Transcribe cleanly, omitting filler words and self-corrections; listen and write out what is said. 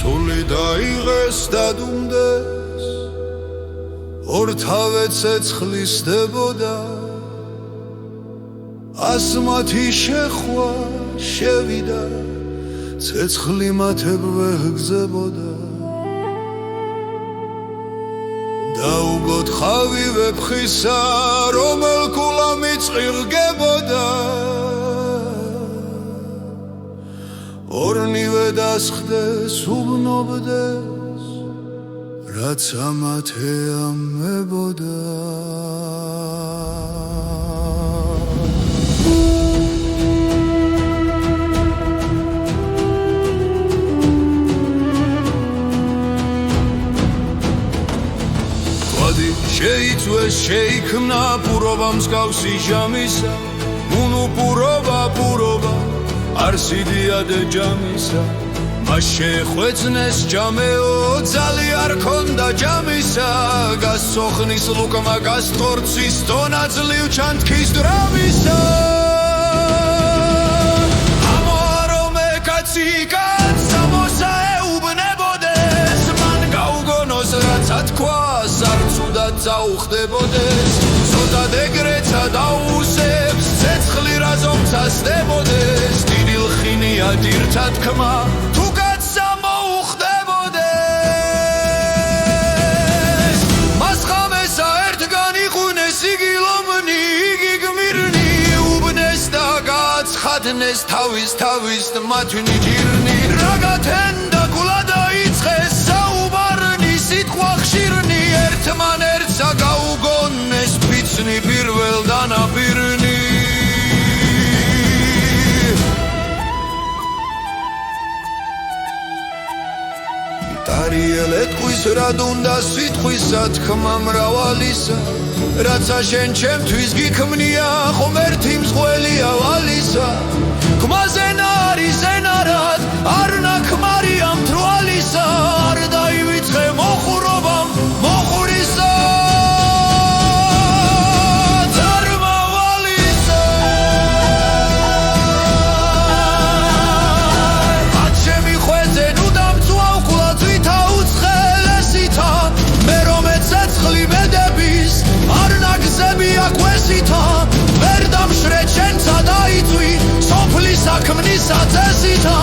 სული დაიღეს დადუმდეს ორთავე ცეცხლისდებოდა ასმათი შეხვა შევიდა ცეცხლი მათებვე გზებოდა დაუგოთ ხავი ვეფხისა რომელ კულა მიწირგებოდა ორნივე დასხდეს უბნობდეს რაც ამათე ამებოდა შეიცვეს შეიქმნა პურობა მსგავსი ჟამისა მუნუ პურობა არსიდია ჯამისა მას შეხვეწნეს ჯამეო ძალი არ ქონდა ჯამისა გასოხნის ლუკმა გასტორცის დონაძლივ ჩანთქის დრამისა ამორომე კაცი კაცსა მოსაეუბნებოდეს მან გაუგონოს რაცა თქვა არცუდად წაუხდებოდეს ზოდად ეგრეცა დაუსებს ცეცხლი რაზომცას დებოდეს დიდი ლხინია დირთა თქმა თუ კაცსა მოუხდებოდეს მას ხამესა ერთგან იყვინეს იგი ლომნი იგი გმირნი უბნეს და გააცხადნეს თავის მათვინი ჯირნი რა გათენდა გულა დაიწყეს საუბარნი სიტყვა ხშირნი ერთმან ერთსა გაუგონეს ფიცნი პირველ დანაპირნი ტარიელ ეთყვის რად უნდა სიტყვისა თქმა მრავალისა რაცა შენ ჩემთვის გიქმნია ღმერთი მსხვილია ვალისა ქმაზე ნარი ზენარად არ ნაქმარია მთვალისა არ დაივიწყე მოხურობამ მოხურისა ძარმავალისა ათ შემიხვეზე ნუ დამწვავ ყვლაწვითა უცხელესითა მე რომე ცეცხლი მედების არ ნაგზებია კვესითა ვერ დამშრე ჩემცა დაიწვი სოფლის საქმნისა წესითა